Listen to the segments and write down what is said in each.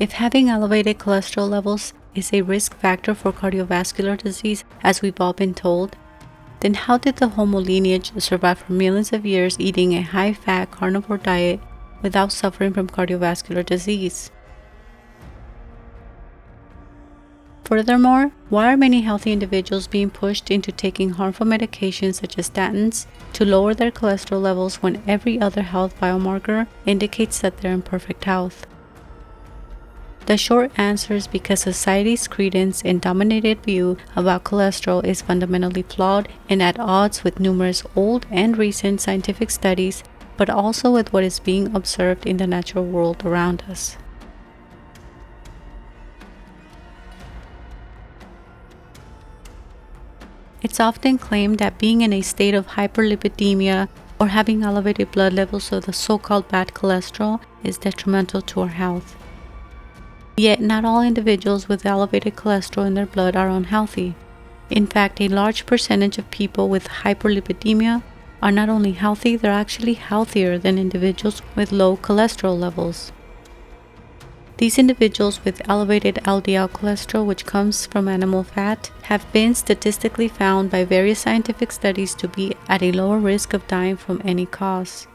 If having elevated cholesterol levels is a risk factor for cardiovascular disease, as we've all been told, then how did the Homo lineage survive for millions of years eating a high-fat carnivore diet without suffering from cardiovascular disease? Furthermore, why are many healthy individuals being pushed into taking harmful medications such as statins to lower their cholesterol levels when every other health biomarker indicates that they're in perfect health? The short answer is because society's credence and dominated view about cholesterol is fundamentally flawed and at odds with numerous old and recent scientific studies, but also with what is being observed in the natural world around us. It's often claimed that being in a state of hyperlipidemia or having elevated blood levels of the so-called bad cholesterol is detrimental to our health. Yet, not all individuals with elevated cholesterol in their blood are unhealthy. In fact, a large percentage of people with hyperlipidemia are not only healthy, they're actually healthier than individuals with low cholesterol levels. These individuals with elevated LDL cholesterol, which comes from animal fat, have been statistically found by various scientific studies to be at a lower risk of dying from any cause.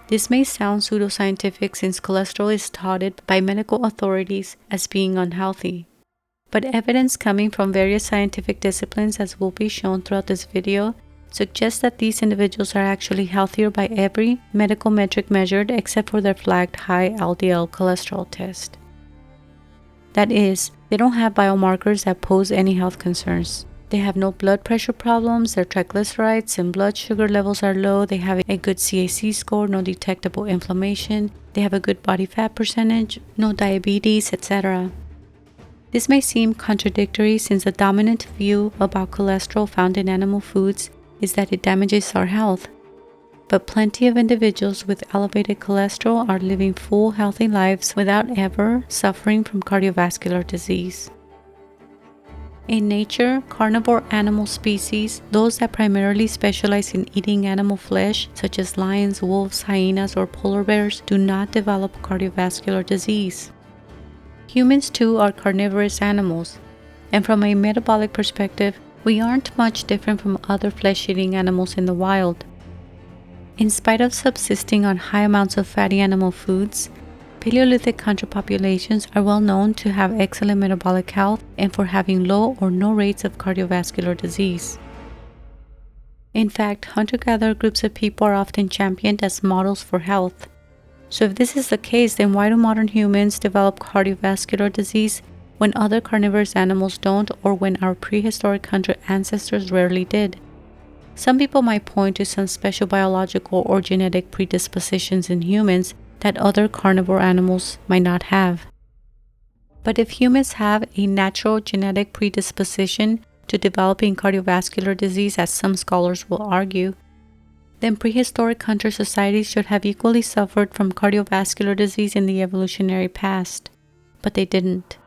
This may sound pseudoscientific since cholesterol is touted by medical authorities as being unhealthy. But evidence coming from various scientific disciplines, as will be shown throughout this video, suggests that these individuals are actually healthier by every medical metric measured except for their flagged high LDL cholesterol test. That is, they don't have biomarkers that pose any health concerns. They have no blood pressure problems, their triglycerides and blood sugar levels are low, they have a good CAC score, no detectable inflammation, they have a good body fat percentage, no diabetes, etc. This may seem contradictory since the dominant view about cholesterol found in animal foods is that it damages our health. But plenty of individuals with elevated cholesterol are living full, healthy lives without ever suffering from cardiovascular disease. In nature, carnivore animal species, those that primarily specialize in eating animal flesh, such as lions, wolves, hyenas, or polar bears, do not develop cardiovascular disease. Humans too are carnivorous animals, and from a metabolic perspective, we aren't much different from other flesh-eating animals in the wild. In spite of subsisting on high amounts of fatty animal foods, Paleolithic hunter populations are well known to have excellent metabolic health and for having low or no rates of cardiovascular disease. In fact, hunter-gatherer groups of people are often championed as models for health. So if this is the case, then why do modern humans develop cardiovascular disease when other carnivorous animals don't, or when our prehistoric hunter ancestors rarely did? Some people might point to some special biological or genetic predispositions in humans that other carnivore animals might not have. But if humans have a natural genetic predisposition to developing cardiovascular disease, as some scholars will argue, then prehistoric hunter societies should have equally suffered from cardiovascular disease in the evolutionary past. But they didn't.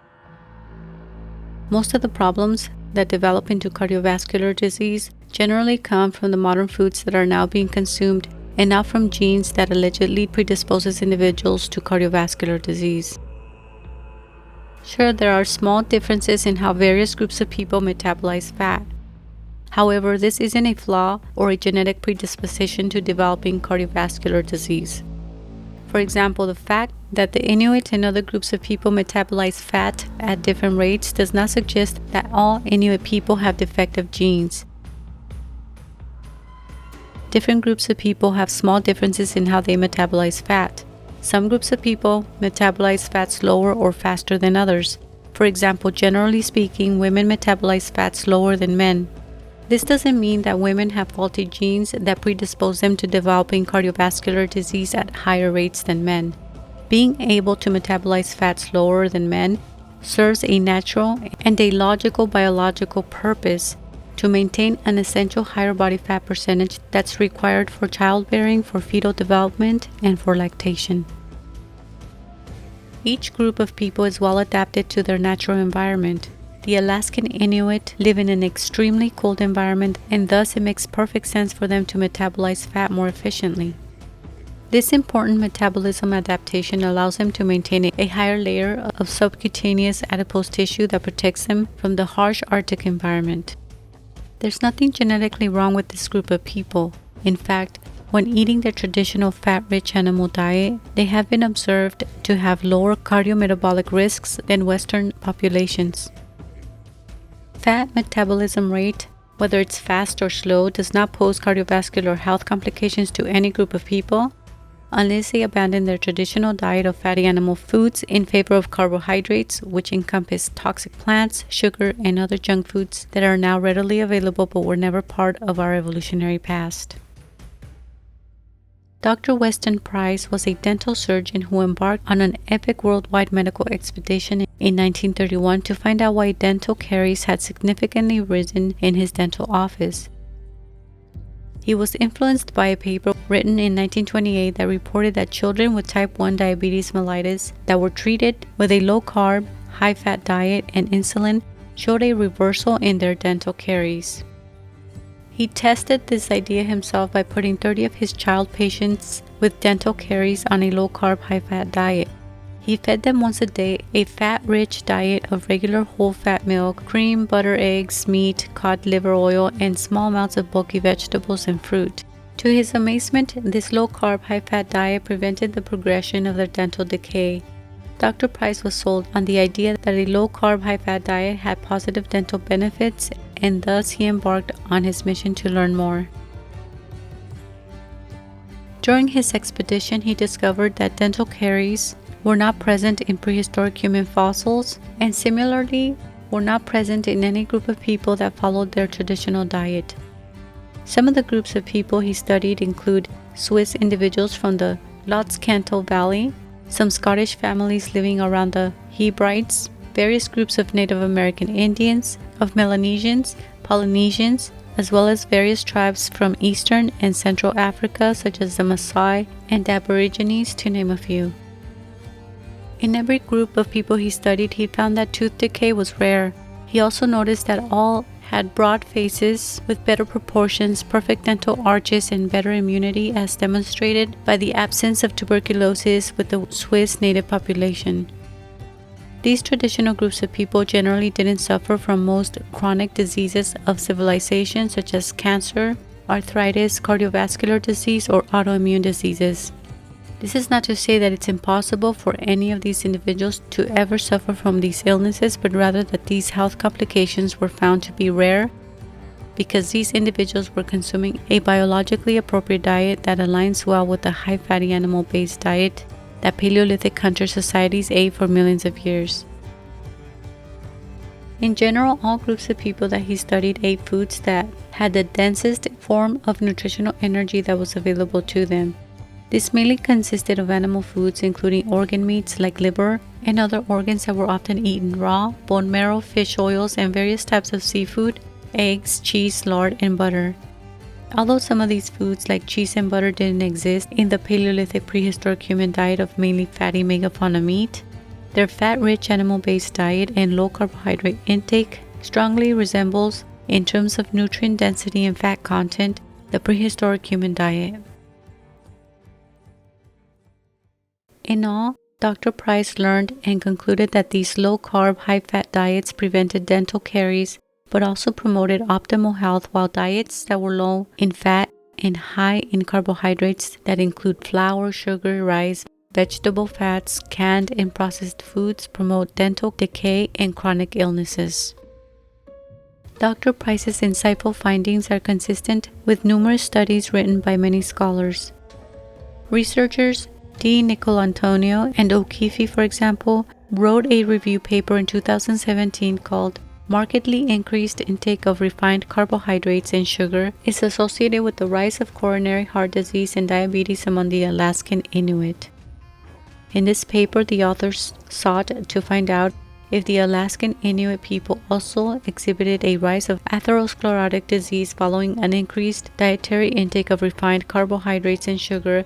Most of the problems that develop into cardiovascular disease generally come from the modern foods that are now being consumed and not from genes that allegedly predisposes individuals to cardiovascular disease. Sure, there are small differences in how various groups of people metabolize fat. However, this isn't a flaw or a genetic predisposition to developing cardiovascular disease. For example, the fact that the Inuit and other groups of people metabolize fat at different rates does not suggest that all Inuit people have defective genes. Different groups of people have small differences in how they metabolize fat. Some groups of people metabolize fat slower or faster than others. For example, generally speaking, women metabolize fat slower than men. This doesn't mean that women have faulty genes that predispose them to developing cardiovascular disease at higher rates than men. Being able to metabolize fat slower than men serves a natural and a logical biological purpose to maintain an essential higher body fat percentage that's required for childbearing, for fetal development, and for lactation. Each group of people is well adapted to their natural environment. The Alaskan Inuit live in an extremely cold environment, and thus it makes perfect sense for them to metabolize fat more efficiently. This important metabolism adaptation allows him to maintain a higher layer of subcutaneous adipose tissue that protects him from the harsh Arctic environment. There's nothing genetically wrong with this group of people. In fact, when eating the traditional fat-rich animal diet, they have been observed to have lower cardiometabolic risks than Western populations. Fat metabolism rate, whether it's fast or slow, does not pose cardiovascular health complications to any group of people unless they abandon their traditional diet of fatty animal foods in favor of carbohydrates, which encompass toxic plants, sugar, and other junk foods that are now readily available but were never part of our evolutionary past. Dr. Weston Price was a dental surgeon who embarked on an epic worldwide medical expedition in 1931 to find out why dental caries had significantly risen in his dental office. He was influenced by a paper written in 1928 that reported that children with type 1 diabetes mellitus that were treated with a low-carb, high-fat diet and insulin showed a reversal in their dental caries. He tested this idea himself by putting 30 of his child patients with dental caries on a low-carb, high-fat diet. He fed them once a day a fat-rich diet of regular whole-fat milk, cream, butter, eggs, meat, cod liver oil, and small amounts of bulky vegetables and fruit. To his amazement, this low-carb, high-fat diet prevented the progression of their dental decay. Dr. Price was sold on the idea that a low-carb, high-fat diet had positive dental benefits, and thus he embarked on his mission to learn more. During his expedition, he discovered that dental caries were not present in prehistoric human fossils, and similarly were not present in any group of people that followed their traditional diet. Some of the groups of people he studied include Swiss individuals from the Lotz-Cantal Valley, some Scottish families living around the Hebrides, various groups of Native American Indians, of Melanesians, Polynesians, as well as various tribes from Eastern and Central Africa such as the Maasai and Aborigines, to name a few. In every group of people he studied, he found that tooth decay was rare. He also noticed that all had broad faces with better proportions, perfect dental arches, and better immunity, as demonstrated by the absence of tuberculosis with the Swiss native population. These traditional groups of people generally didn't suffer from most chronic diseases of civilization such as cancer, arthritis, cardiovascular disease, or autoimmune diseases. This is not to say that it's impossible for any of these individuals to ever suffer from these illnesses, but rather that these health complications were found to be rare because these individuals were consuming a biologically appropriate diet that aligns well with the high fatty animal-based diet that Paleolithic hunter societies ate for millions of years. In general, all groups of people that he studied ate foods that had the densest form of nutritional energy that was available to them. This mainly consisted of animal foods, including organ meats like liver and other organs that were often eaten raw, bone marrow, fish oils, and various types of seafood, eggs, cheese, lard, and butter. Although some of these foods like cheese and butter didn't exist in the Paleolithic prehistoric human diet of mainly fatty megafauna meat, their fat-rich animal-based diet and low carbohydrate intake strongly resembles, in terms of nutrient density and fat content, the prehistoric human diet. In all, Dr. Price learned and concluded that these low-carb, high-fat diets prevented dental caries, but also promoted optimal health, while diets that were low in fat and high in carbohydrates that include flour, sugar, rice, vegetable fats, canned and processed foods promote dental decay and chronic illnesses. Dr. Price's insightful findings are consistent with numerous studies written by many scholars. Researchers D. Nicolantonio and O'Keefe, for example, wrote a review paper in 2017 called "Markedly Increased Intake of Refined Carbohydrates and Sugar is Associated with the Rise of Coronary Heart Disease and Diabetes Among the Alaskan Inuit." In this paper, the authors sought to find out if the Alaskan Inuit people also exhibited a rise of atherosclerotic disease following an increased dietary intake of refined carbohydrates and sugar,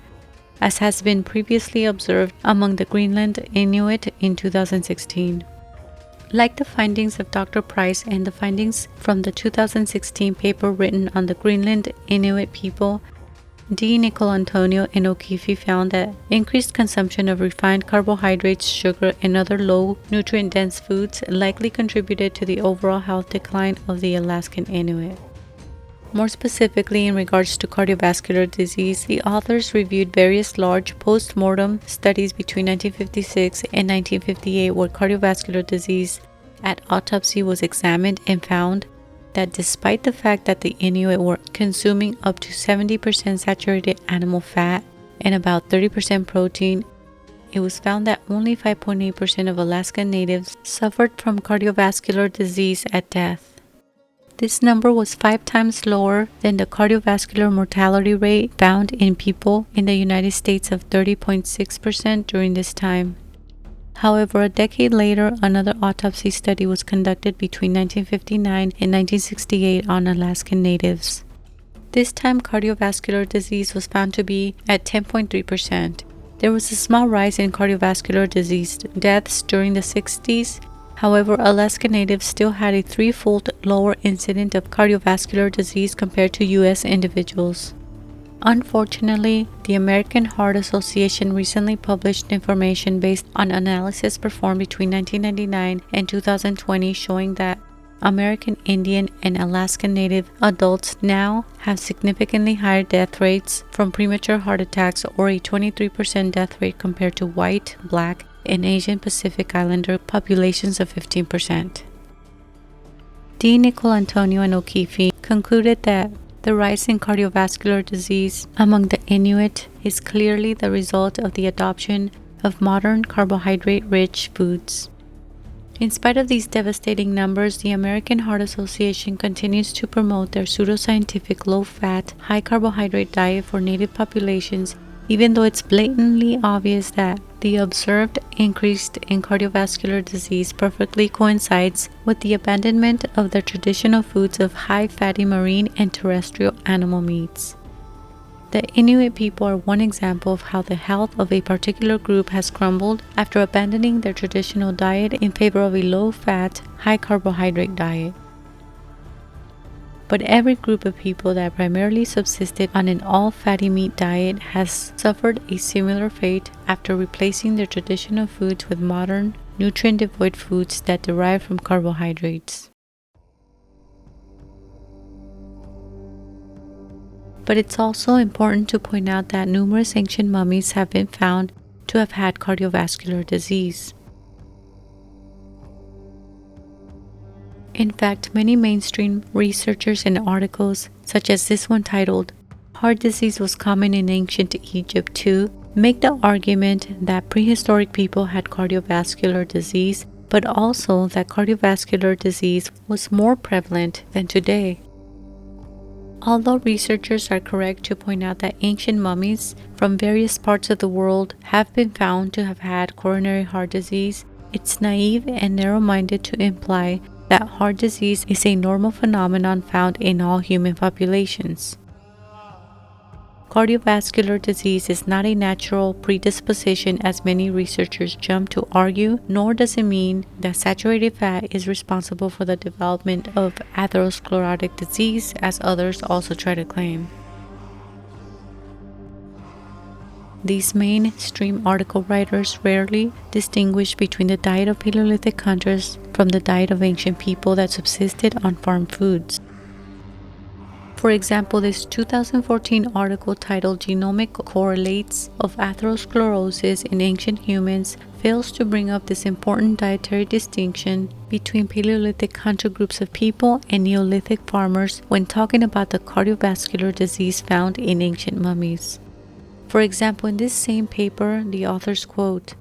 as has been previously observed among the Greenland Inuit in 2016. Like the findings of Dr. Price and the findings from the 2016 paper written on the Greenland Inuit people, D. Nicolantonio and O'Keefe found that increased consumption of refined carbohydrates, sugar, and other low nutrient-dense foods likely contributed to the overall health decline of the Alaskan Inuit. More specifically, in regards to cardiovascular disease, the authors reviewed various large post-mortem studies between 1956 and 1958 where cardiovascular disease at autopsy was examined and found that despite the fact that the Inuit were consuming up to 70% saturated animal fat and about 30% protein, it was found that only 5.8% of Alaskan natives suffered from cardiovascular disease at death. This number was 5 times lower than the cardiovascular mortality rate found in people in the United States of 30.6% during this time. However, a decade later, another autopsy study was conducted between 1959 and 1968 on Alaskan natives. This time, cardiovascular disease was found to be at 10.3%. There was a small rise in cardiovascular disease deaths during the 60s. However, Alaska natives still had a 3-fold lower incidence of cardiovascular disease compared to U.S. individuals. Unfortunately, the American Heart Association recently published information based on analysis performed between 1999 and 2020 showing that American Indian and Alaskan Native adults now have significantly higher death rates from premature heart attacks, or a 23% death rate compared to white, black, and Asian Pacific Islander populations of 15%. D. Nicolantonio and O'Keefe concluded that the rise in cardiovascular disease among the Inuit is clearly the result of the adoption of modern carbohydrate-rich foods. In spite of these devastating numbers, the American Heart Association continues to promote their pseudoscientific low-fat, high-carbohydrate diet for native populations, even though it's blatantly obvious that the observed increase in cardiovascular disease perfectly coincides with the abandonment of the traditional foods of high-fatty marine and terrestrial animal meats. The Inuit people are one example of how the health of a particular group has crumbled after abandoning their traditional diet in favor of a low-fat, high-carbohydrate diet. But every group of people that primarily subsisted on an all-fatty meat diet has suffered a similar fate after replacing their traditional foods with modern, nutrient-devoid foods that derive from carbohydrates. But it's also important to point out that numerous ancient mummies have been found to have had cardiovascular disease. In fact, many mainstream researchers and articles, such as this one titled, "Heart Disease Was Common in Ancient Egypt Too," make the argument that prehistoric people had cardiovascular disease, but also that cardiovascular disease was more prevalent than today. Although researchers are correct to point out that ancient mummies from various parts of the world have been found to have had coronary heart disease, it's naive and narrow-minded to imply that heart disease is a normal phenomenon found in all human populations. Cardiovascular disease is not a natural predisposition as many researchers jump to argue, nor does it mean that saturated fat is responsible for the development of atherosclerotic disease as others also try to claim. These mainstream article writers rarely distinguish between the diet of Paleolithic hunters from the diet of ancient people that subsisted on farm foods. For example, this 2014 article titled "Genomic Correlates of Atherosclerosis in Ancient Humans" fails to bring up this important dietary distinction between Paleolithic hunter groups of people and Neolithic farmers when talking about the cardiovascular disease found in ancient mummies. For example, in this same paper, the authors quote,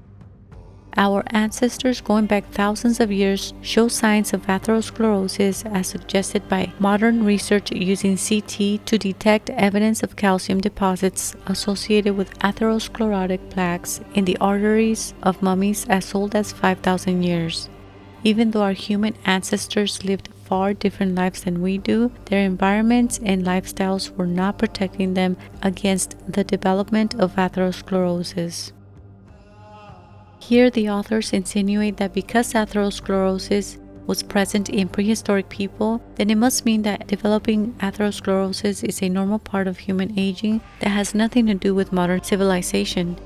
"Our ancestors going back thousands of years show signs of atherosclerosis as suggested by modern research using CT to detect evidence of calcium deposits associated with atherosclerotic plaques in the arteries of mummies as old as 5,000 years. Even though our human ancestors lived far different lives than we do, their environments and lifestyles were not protecting them against the development of atherosclerosis." Here, the authors insinuate that because atherosclerosis was present in prehistoric people, then it must mean that developing atherosclerosis is a normal part of human aging that has nothing to do with modern civilization.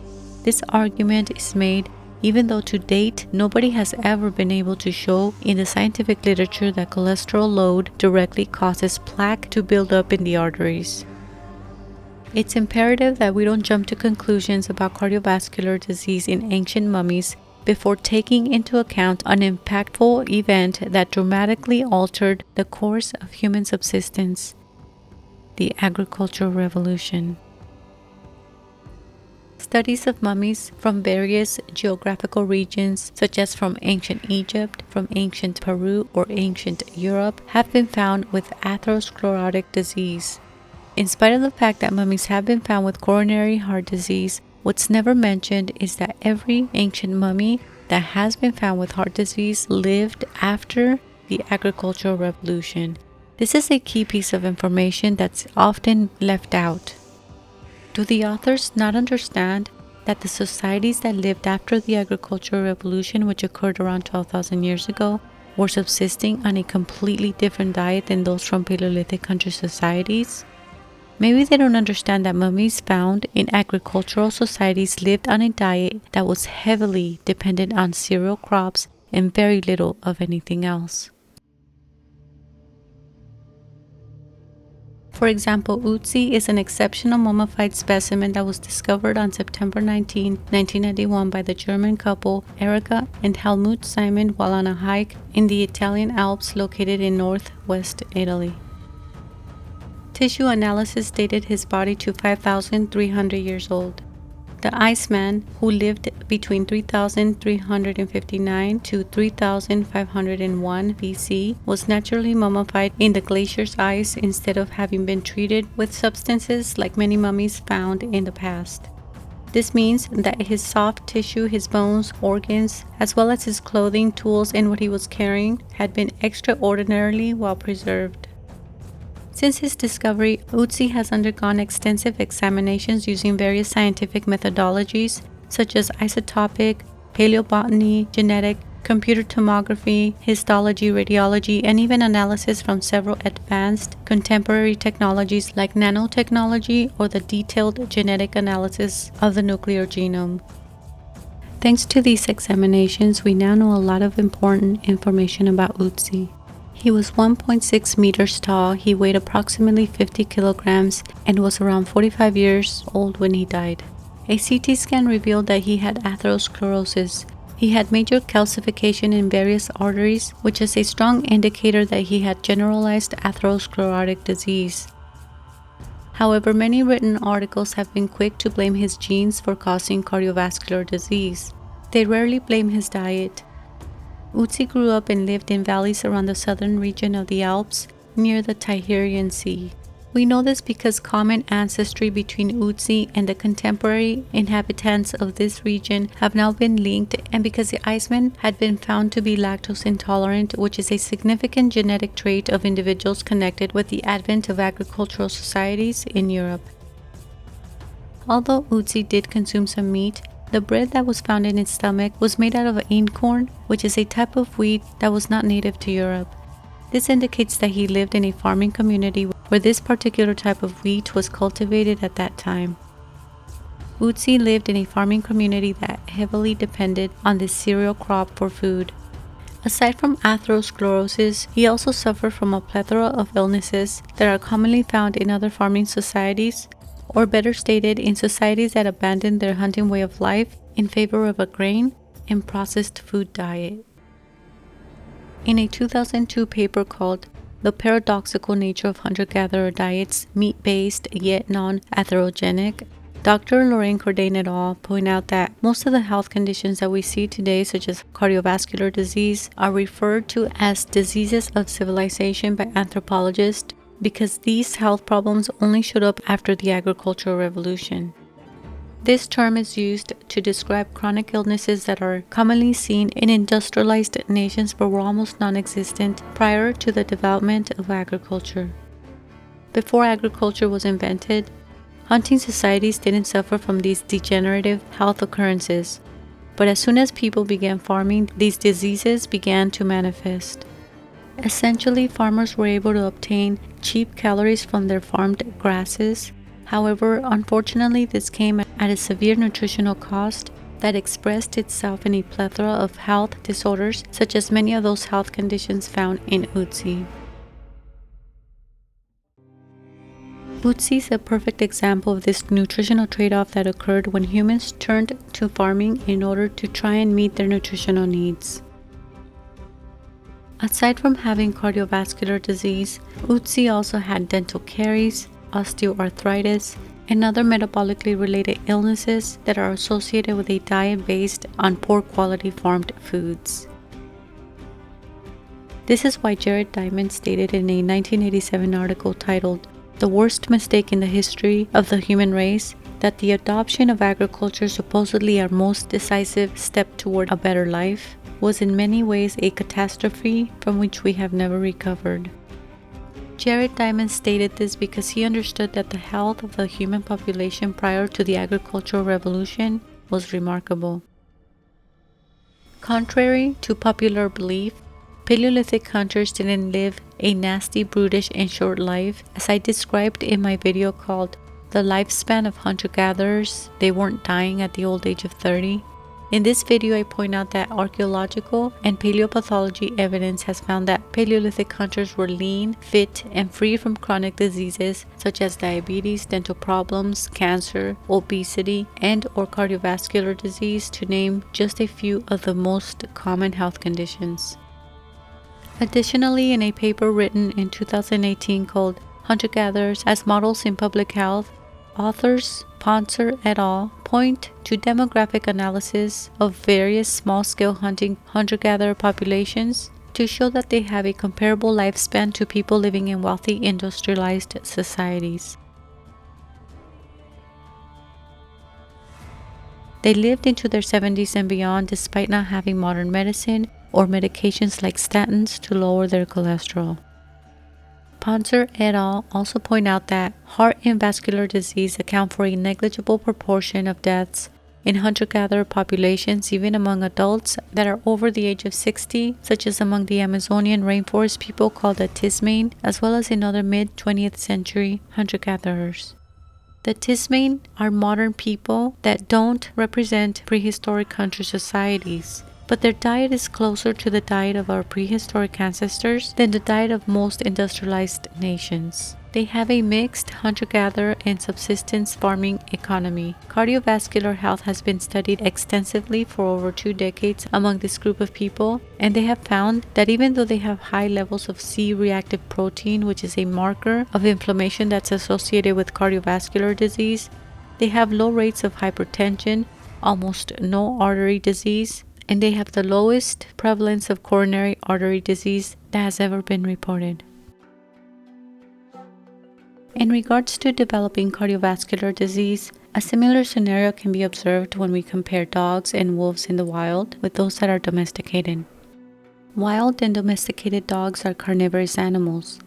This argument is made even though to date nobody has ever been able to show in the scientific literature that cholesterol load directly causes plaque to build up in the arteries. It's imperative that we don't jump to conclusions about cardiovascular disease in ancient mummies before taking into account an impactful event that dramatically altered the course of human subsistence: the agricultural revolution. Studies of mummies from various geographical regions, such as from ancient Egypt, from ancient Peru, or ancient Europe, have been found with atherosclerotic disease. In spite of the fact that mummies have been found with coronary heart disease, what's never mentioned is that every ancient mummy that has been found with heart disease lived after the agricultural revolution. This is a key piece of information that's often left out. Do the authors not understand that the societies that lived after the agricultural revolution, which occurred around 12,000 years ago, were subsisting on a completely different diet than those from Paleolithic country societies? Maybe they don't understand that mummies found in agricultural societies lived on a diet that was heavily dependent on cereal crops and very little of anything else. For example, Utsi is an exceptional mummified specimen that was discovered on September 19, 1991 by the German couple Erika and Helmut Simon while on a hike in the Italian Alps located in northwest Italy. Tissue analysis dated his body to 5,300 years old. The Iceman, who lived between 3,359 to 3,501 BC, was naturally mummified in the glacier's ice instead of having been treated with substances like many mummies found in the past. This means that his soft tissue, his bones, organs, as well as his clothing, tools, and what he was carrying had been extraordinarily well preserved. Since his discovery, Utsi has undergone extensive examinations using various scientific methodologies such as isotopic, paleobotany, genetic, computer tomography, histology, radiology, and even analysis from several advanced contemporary technologies like nanotechnology or the detailed genetic analysis of the nuclear genome. Thanks to these examinations, we now know a lot of important information about Utsi. He was 1.6 meters tall, he weighed approximately 50 kilograms, and was around 45 years old when he died. A CT scan revealed that he had atherosclerosis. He had major calcification in various arteries, which is a strong indicator that he had generalized atherosclerotic disease. However, many written articles have been quick to blame his genes for causing cardiovascular disease. They rarely blame his diet. Utsi grew up and lived in valleys around the southern region of the Alps, near the Tyrrhenian Sea. We know this because common ancestry between Utsi and the contemporary inhabitants of this region have now been linked, and because the Iceman had been found to be lactose intolerant, which is a significant genetic trait of individuals connected with the advent of agricultural societies in Europe. Although Utsi did consume some meat, the bread that was found in its stomach was made out of einkorn, which is a type of wheat that was not native to Europe. This indicates that he lived in a farming community where this particular type of wheat was cultivated at that time. Utsi lived in a farming community that heavily depended on this cereal crop for food. Aside from atherosclerosis, he also suffered from a plethora of illnesses that are commonly found in other farming societies, or better stated, in societies that abandoned their hunting way of life in favor of a grain and processed food diet. In a 2002 paper called The Paradoxical Nature of Hunter-Gatherer Diets, Meat-Based Yet Non-Atherogenic, Dr. Lorraine Cordain et al. Point out that most of the health conditions that we see today, such as cardiovascular disease, are referred to as diseases of civilization by anthropologists because these health problems only showed up after the agricultural revolution. This term is used to describe chronic illnesses that are commonly seen in industrialized nations but were almost non-existent prior to the development of agriculture. Before agriculture was invented, hunting societies didn't suffer from these degenerative health occurrences, but as soon as people began farming, these diseases began to manifest. Essentially, farmers were able to obtain cheap calories from their farmed grasses. However, unfortunately, this came at a severe nutritional cost that expressed itself in a plethora of health disorders, such as many of those health conditions found in Utsi. Utsi is a perfect example of this nutritional trade-off that occurred when humans turned to farming in order to try and meet their nutritional needs. Aside from having cardiovascular disease, Utsi also had dental caries, osteoarthritis, and other metabolically related illnesses that are associated with a diet based on poor quality farmed foods. This is why Jared Diamond stated in a 1987 article titled "The Worst Mistake in the History of the Human Race" that the adoption of agriculture, supposedly our most decisive step toward a better life, was in many ways a catastrophe from which we have never recovered. Jared Diamond stated this because he understood that the health of the human population prior to the agricultural revolution was remarkable. Contrary to popular belief, Paleolithic hunters didn't live a nasty, brutish, and short life. As I described in my video called "The Lifespan of Hunter-Gatherers, They Weren't Dying at the Old Age of 30. In this video, I point out that archaeological and paleopathology evidence has found that Paleolithic hunters were lean, fit, and free from chronic diseases such as diabetes, dental problems, cancer, obesity, and/or cardiovascular disease, to name just a few of the most common health conditions. Additionally, in a paper written in 2018 called "Hunter-Gatherers as Models in Public Health," authors Ponser et al. Point to demographic analysis of various small-scale hunting hunter-gatherer populations to show that they have a comparable lifespan to people living in wealthy industrialized societies. They lived into their 70s and beyond despite not having modern medicine or medications like statins to lower their cholesterol. Ponser et al. Also point out that heart and vascular disease account for a negligible proportion of deaths in hunter-gatherer populations, even among adults that are over the age of 60, such as among the Amazonian rainforest people called the Tismane, as well as in other mid-20th century hunter-gatherers. The Tismane are modern people that don't represent prehistoric hunter societies, but their diet is closer to the diet of our prehistoric ancestors than the diet of most industrialized nations. They have a mixed hunter-gatherer and subsistence farming economy. Cardiovascular health has been studied extensively for over 2 decades among this group of people, and they have found that even though they have high levels of C-reactive protein, which is a marker of inflammation that's associated with cardiovascular disease, they have low rates of hypertension, almost no artery disease, and they have the lowest prevalence of coronary artery disease that has ever been reported. In regards to developing cardiovascular disease, a similar scenario can be observed when we compare dogs and wolves in the wild with those that are domesticated. Wild and domesticated dogs are carnivorous animals.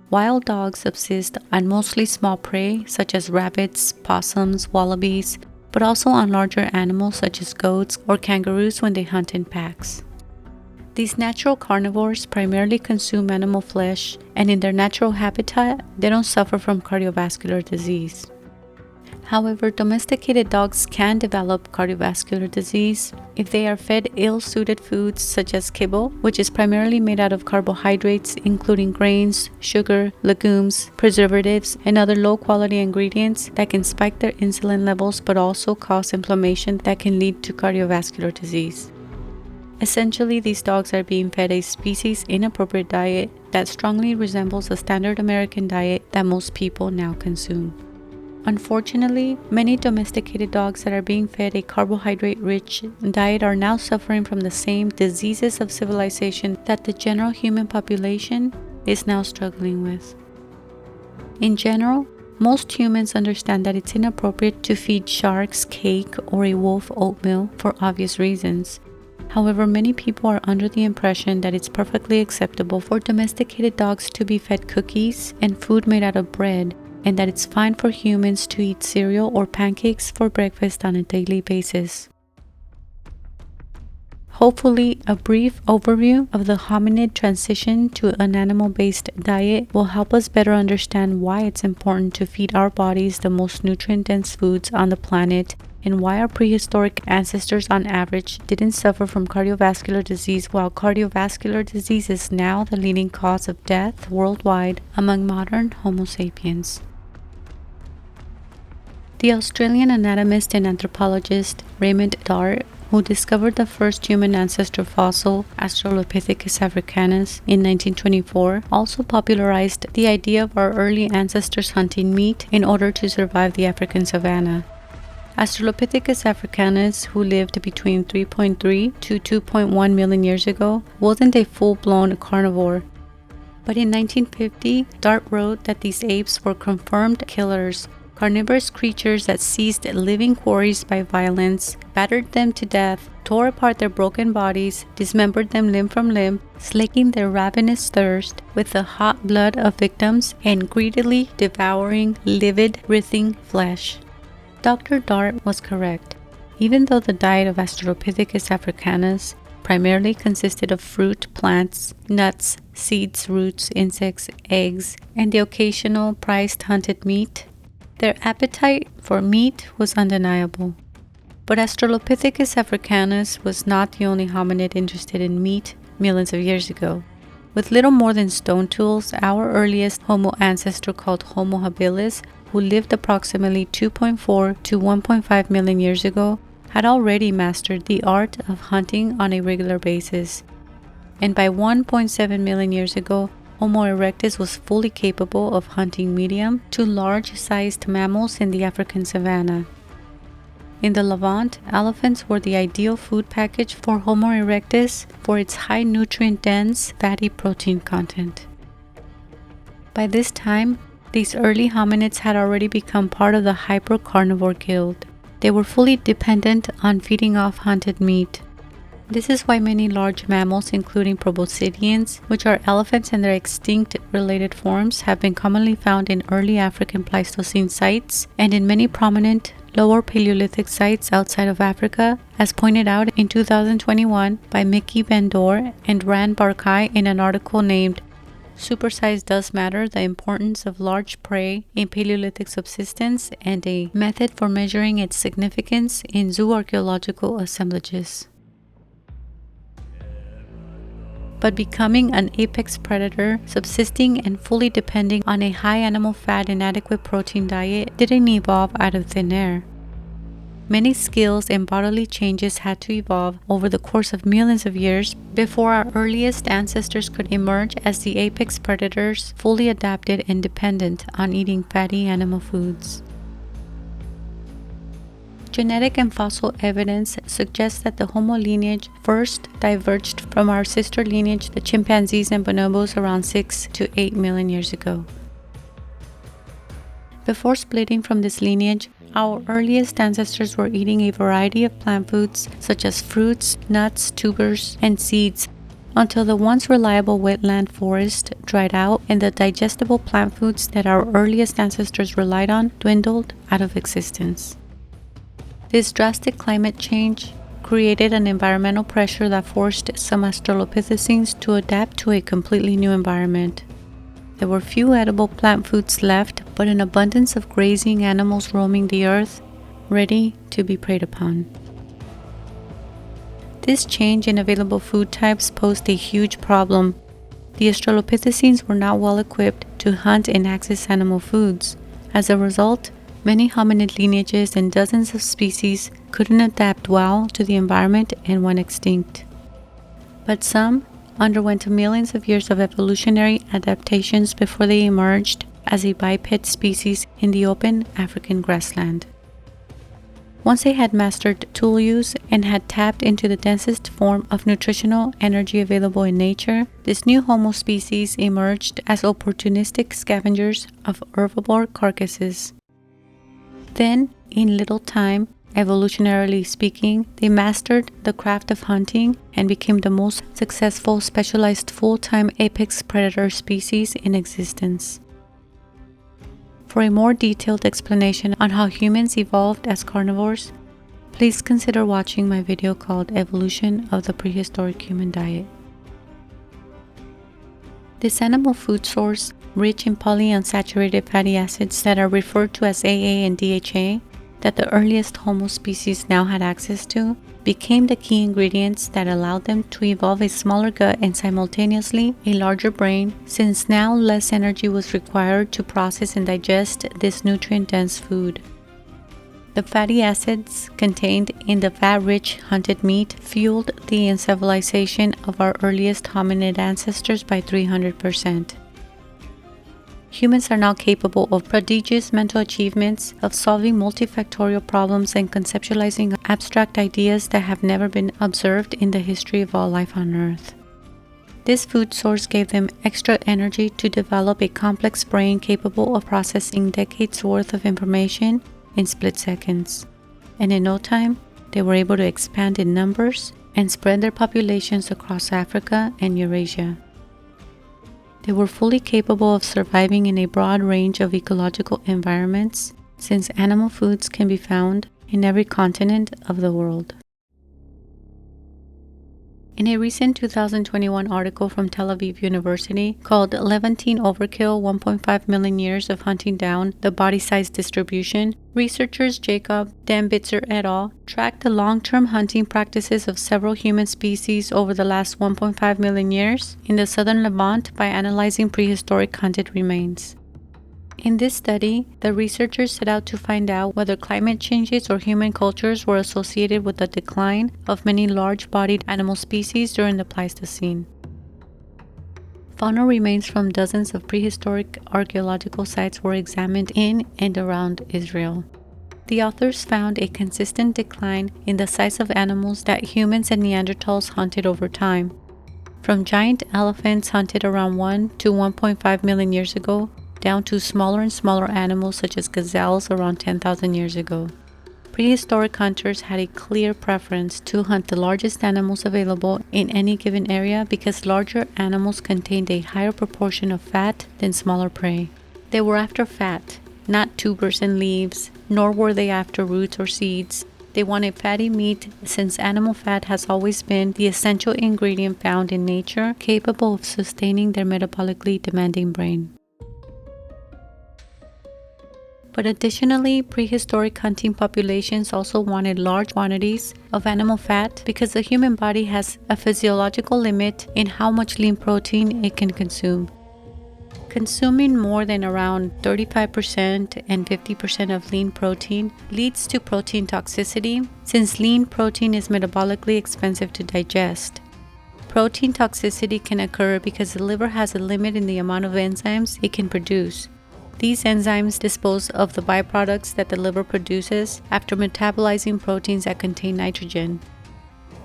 Wild dogs subsist on mostly small prey such as rabbits, possums, wallabies, but also on larger animals such as goats or kangaroos when they hunt in packs. These natural carnivores primarily consume animal flesh, and in their natural habitat, they don't suffer from cardiovascular disease. However, domesticated dogs can develop cardiovascular disease if they are fed ill-suited foods such as kibble, which is primarily made out of carbohydrates including grains, sugar, legumes, preservatives, and other low-quality ingredients that can spike their insulin levels but also cause inflammation that can lead to cardiovascular disease. Essentially, these dogs are being fed a species-inappropriate diet that strongly resembles the standard American diet that most people now consume. Unfortunately, many domesticated dogs that are being fed a carbohydrate-rich diet are now suffering from the same diseases of civilization that the general human population is now struggling with. In general, most humans understand that it's inappropriate to feed sharks cake or a wolf oatmeal for obvious reasons. However, many people are under the impression that it's perfectly acceptable for domesticated dogs to be fed cookies and food made out of bread, and that it's fine for humans to eat cereal or pancakes for breakfast on a daily basis. Hopefully, a brief overview of the hominid transition to an animal-based diet will help us better understand why it's important to feed our bodies the most nutrient-dense foods on the planet, and why our prehistoric ancestors on average didn't suffer from cardiovascular disease, while cardiovascular disease is now the leading cause of death worldwide among modern Homo sapiens. The Australian anatomist and anthropologist Raymond Dart, who discovered the first human ancestor fossil, Australopithecus africanus, in 1924, also popularized the idea of our early ancestors hunting meat in order to survive the African savanna. Australopithecus africanus, who lived between 3.3 to 2.1 million years ago, wasn't a full-blown carnivore. But in 1950, Dart wrote that these apes were confirmed killers, carnivorous creatures that seized living quarries by violence, battered them to death, tore apart their broken bodies, dismembered them limb from limb, slaking their ravenous thirst with the hot blood of victims, and greedily devouring livid, writhing flesh. Dr. Dart was correct. Even though the diet of Australopithecus africanus primarily consisted of fruit, plants, nuts, seeds, roots, insects, eggs, and the occasional prized hunted meat, their appetite for meat was undeniable. But Australopithecus africanus was not the only hominid interested in meat millions of years ago. With little more than stone tools, our earliest Homo ancestor, called Homo habilis, who lived approximately 2.4 to 1.5 million years ago, had already mastered the art of hunting on a regular basis. And by 1.7 million years ago, Homo erectus was fully capable of hunting medium to large-sized mammals in the African savanna. In the Levant, elephants were the ideal food package for Homo erectus for its high nutrient-dense fatty protein content. By this time, these early hominids had already become part of the hypercarnivore guild. They were fully dependent on feeding off hunted meat. This is why many large mammals, including proboscideans, which are elephants in their extinct related forms, have been commonly found in early African Pleistocene sites and in many prominent lower Paleolithic sites outside of Africa, as pointed out in 2021 by Mickey Van Dor and Rand Barkai in an article named Supersize Does Matter: The Importance of Large Prey in Paleolithic Subsistence and a Method for Measuring Its Significance in Zooarchaeological Assemblages. But becoming an apex predator, subsisting and fully depending on a high animal fat and adequate protein diet didn't evolve out of thin air. Many skills and bodily changes had to evolve over the course of millions of years before our earliest ancestors could emerge as the apex predators, fully adapted and dependent on eating fatty animal foods. Genetic and fossil evidence suggests that the Homo lineage first diverged from our sister lineage, the chimpanzees and bonobos, around 6 to 8 million years ago. Before splitting from this lineage, our earliest ancestors were eating a variety of plant foods such as fruits, nuts, tubers, and seeds, until the once reliable wetland forest dried out and the digestible plant foods that our earliest ancestors relied on dwindled out of existence. This drastic climate change created an environmental pressure that forced some Australopithecines to adapt to a completely new environment. There were few edible plant foods left, but an abundance of grazing animals roaming the earth, ready to be preyed upon. This change in available food types posed a huge problem. The Australopithecines were not well equipped to hunt and access animal foods. As a result, many hominid lineages and dozens of species couldn't adapt well to the environment and went extinct. But some underwent millions of years of evolutionary adaptations before they emerged as a biped species in the open African grassland. Once they had mastered tool use and had tapped into the densest form of nutritional energy available in nature, this new Homo species emerged as opportunistic scavengers of herbivore carcasses. Then, in little time, evolutionarily speaking, they mastered the craft of hunting and became the most successful specialized full-time apex predator species in existence. For a more detailed explanation on how humans evolved as carnivores, please consider watching my video called Evolution of the Prehistoric Human Diet. This animal food source, rich in polyunsaturated fatty acids that are referred to as AA and DHA, that the earliest Homo species now had access to, became the key ingredients that allowed them to evolve a smaller gut and simultaneously a larger brain, since now less energy was required to process and digest this nutrient-dense food. The fatty acids contained in the fat-rich hunted meat fueled the encivilization of our earliest hominid ancestors by 300%. Humans are now capable of prodigious mental achievements, of solving multifactorial problems and conceptualizing abstract ideas that have never been observed in the history of all life on Earth. This food source gave them extra energy to develop a complex brain capable of processing decades worth of information in split seconds. And in no time, they were able to expand in numbers and spread their populations across Africa and Eurasia. They were fully capable of surviving in a broad range of ecological environments, since animal foods can be found in every continent of the world. In a recent 2021 article from Tel Aviv University called Levantine Overkill: 1.5 million years of hunting down the body size distribution, researchers Jacob Dambitzer et al. Tracked the long-term hunting practices of several human species over the last 1.5 million years in the southern Levant by analyzing prehistoric hunted remains. In this study, the researchers set out to find out whether climate changes or human cultures were associated with the decline of many large-bodied animal species during the Pleistocene. Fauna remains from dozens of prehistoric archaeological sites were examined in and around Israel. The authors found a consistent decline in the size of animals that humans and Neanderthals hunted over time, from giant elephants hunted around 1 to 1.5 million years ago, down to smaller and smaller animals such as gazelles around 10,000 years ago. Prehistoric hunters had a clear preference to hunt the largest animals available in any given area because larger animals contained a higher proportion of fat than smaller prey. They were after fat, not tubers and leaves, nor were they after roots or seeds. They wanted fatty meat since animal fat has always been the essential ingredient found in nature capable of sustaining their metabolically demanding brain. But additionally, prehistoric hunting populations also wanted large quantities of animal fat because the human body has a physiological limit in how much lean protein it can consume. Consuming more than around 35% and 50% of lean protein leads to protein toxicity, since lean protein is metabolically expensive to digest. Protein toxicity can occur because the liver has a limit in the amount of enzymes it can produce. These enzymes dispose of the byproducts that the liver produces after metabolizing proteins that contain nitrogen.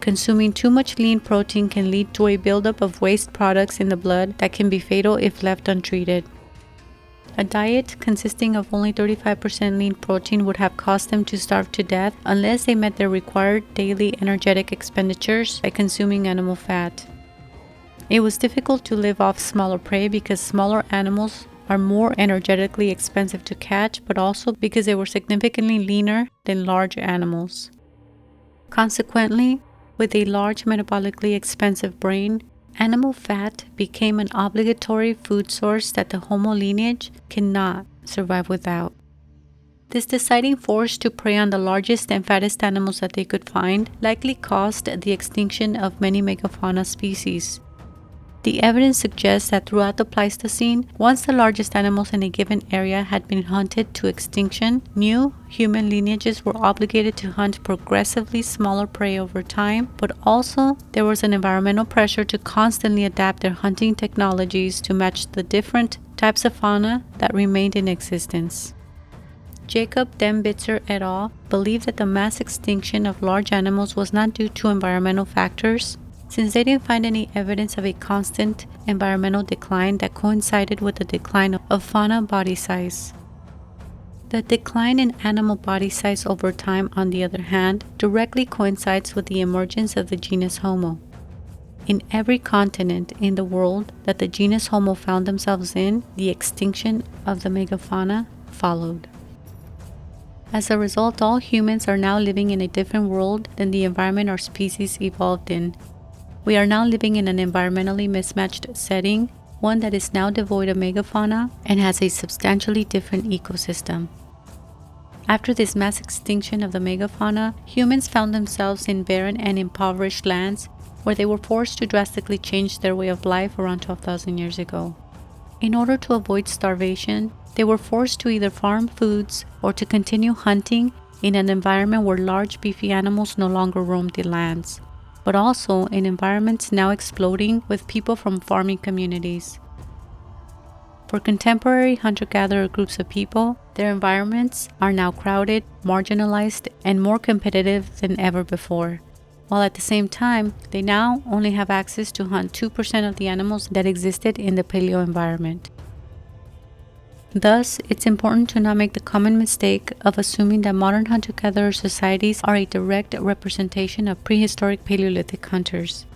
Consuming too much lean protein can lead to a buildup of waste products in the blood that can be fatal if left untreated. A diet consisting of only 35% lean protein would have caused them to starve to death unless they met their required daily energetic expenditures by consuming animal fat. It was difficult to live off smaller prey because smaller animals are more energetically expensive to catch, but also because they were significantly leaner than large animals. Consequently, with a large metabolically expensive brain, animal fat became an obligatory food source that the Homo lineage cannot survive without. This deciding force to prey on the largest and fattest animals that they could find likely caused the extinction of many megafauna species. The evidence suggests that throughout the Pleistocene, once the largest animals in a given area had been hunted to extinction, new human lineages were obligated to hunt progressively smaller prey over time, but also there was an environmental pressure to constantly adapt their hunting technologies to match the different types of fauna that remained in existence. Jacob Dambitzer et al. Believe that the mass extinction of large animals was not due to environmental factors, since they didn't find any evidence of a constant environmental decline that coincided with the decline of fauna body size. The decline in animal body size over time, on the other hand, directly coincides with the emergence of the genus Homo. In every continent in the world that the genus Homo found themselves in, the extinction of the megafauna followed. As a result, all humans are now living in a different world than the environment our species evolved in. We are now living in an environmentally mismatched setting, one that is now devoid of megafauna and has a substantially different ecosystem. After this mass extinction of the megafauna, humans found themselves in barren and impoverished lands where they were forced to drastically change their way of life around 12,000 years ago. In order to avoid starvation, they were forced to either farm foods or to continue hunting in an environment where large beefy animals no longer roamed the lands, but also in environments now exploding with people from farming communities. For contemporary hunter-gatherer groups of people, their environments are now crowded, marginalized, and more competitive than ever before, while at the same time, they now only have access to hunt 2% of the animals that existed in the paleo environment. Thus, it's important to not make the common mistake of assuming that modern hunter-gatherer societies are a direct representation of prehistoric Paleolithic hunters.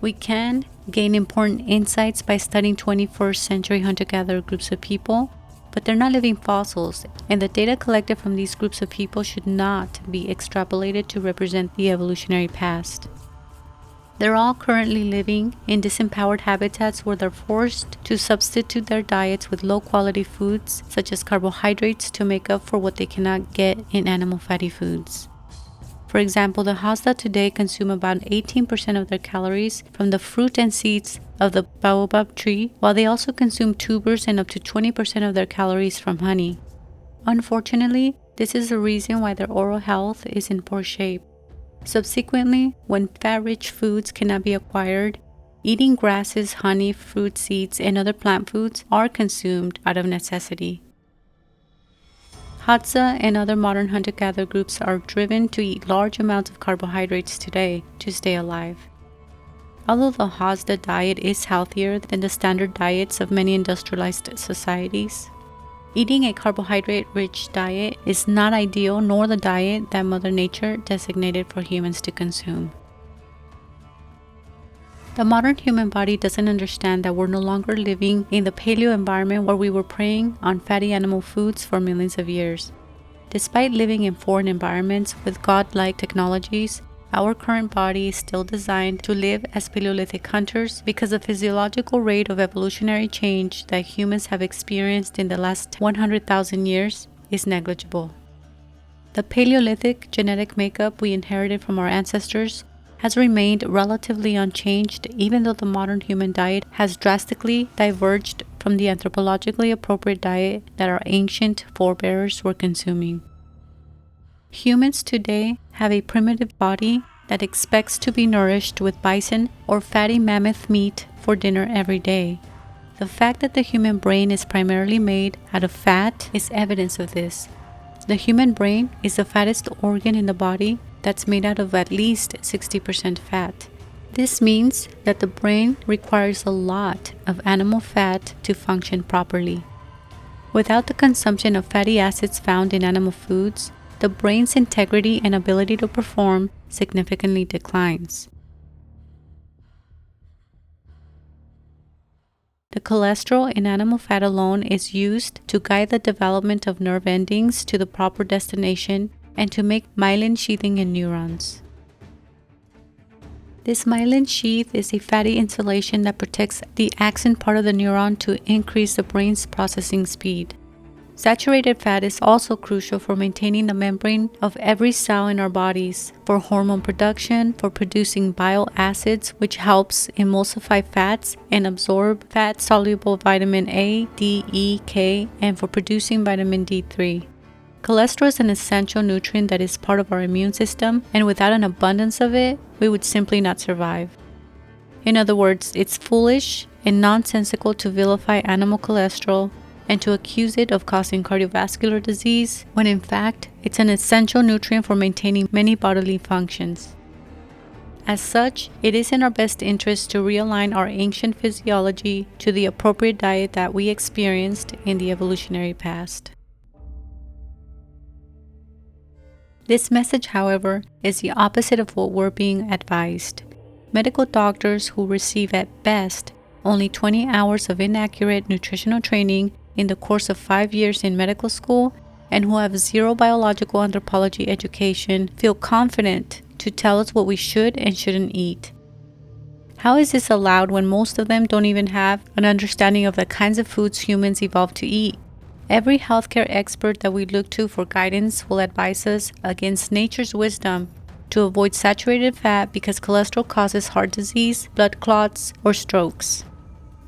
We can gain important insights by studying 21st century hunter-gatherer groups of people, but they're not living fossils, and the data collected from these groups of people should not be extrapolated to represent the evolutionary past. They're all currently living in disempowered habitats where they're forced to substitute their diets with low-quality foods, such as carbohydrates, to make up for what they cannot get in animal fatty foods. For example, the Hadza today consume about 18% of their calories from the fruit and seeds of the baobab tree, while they also consume tubers and up to 20% of their calories from honey. Unfortunately, this is the reason why their oral health is in poor shape. Subsequently, when fat-rich foods cannot be acquired, eating grasses, honey, fruit, seeds, and other plant foods are consumed out of necessity. Hadza and other modern hunter-gatherer groups are driven to eat large amounts of carbohydrates today to stay alive. Although the Hadza diet is healthier than the standard diets of many industrialized societies, eating a carbohydrate-rich diet is not ideal nor the diet that Mother Nature designated for humans to consume. The modern human body doesn't understand that we're no longer living in the paleo environment where we were preying on fatty animal foods for millions of years. Despite living in foreign environments with godlike technologies, our current body is still designed to live as Paleolithic hunters because the physiological rate of evolutionary change that humans have experienced in the last 100,000 years is negligible. The Paleolithic genetic makeup we inherited from our ancestors has remained relatively unchanged, even though the modern human diet has drastically diverged from the anthropologically appropriate diet that our ancient forebears were consuming. Humans today have a primitive body that expects to be nourished with bison or fatty mammoth meat for dinner every day. The fact that the human brain is primarily made out of fat is evidence of this. The human brain is the fattest organ in the body that's made out of at least 60% fat. This means that the brain requires a lot of animal fat to function properly. Without the consumption of fatty acids found in animal foods, the brain's integrity and ability to perform significantly declines. The cholesterol in animal fat alone is used to guide the development of nerve endings to the proper destination and to make myelin sheathing in neurons. This myelin sheath is a fatty insulation that protects the axon part of the neuron to increase the brain's processing speed. Saturated fat is also crucial for maintaining the membrane of every cell in our bodies, for hormone production, for producing bile acids, which helps emulsify fats and absorb fat-soluble vitamin A, D, E, K, and for producing vitamin D3. Cholesterol is an essential nutrient that is part of our immune system, and without an abundance of it, we would simply not survive. In other words, it's foolish and nonsensical to vilify animal cholesterol and to accuse it of causing cardiovascular disease, when in fact, it's an essential nutrient for maintaining many bodily functions. As such, it is in our best interest to realign our ancient physiology to the appropriate diet that we experienced in the evolutionary past. This message, however, is the opposite of what we're being advised. Medical doctors who receive at best only 20 hours of inaccurate nutritional training in the course of 5 years in medical school and who have zero biological anthropology education feel confident to tell us what we should and shouldn't eat? How is this allowed when most of them don't even have an understanding of the kinds of foods humans evolved to eat? Every healthcare expert that we look to for guidance will advise us against nature's wisdom to avoid saturated fat because cholesterol causes heart disease, blood clots, or strokes.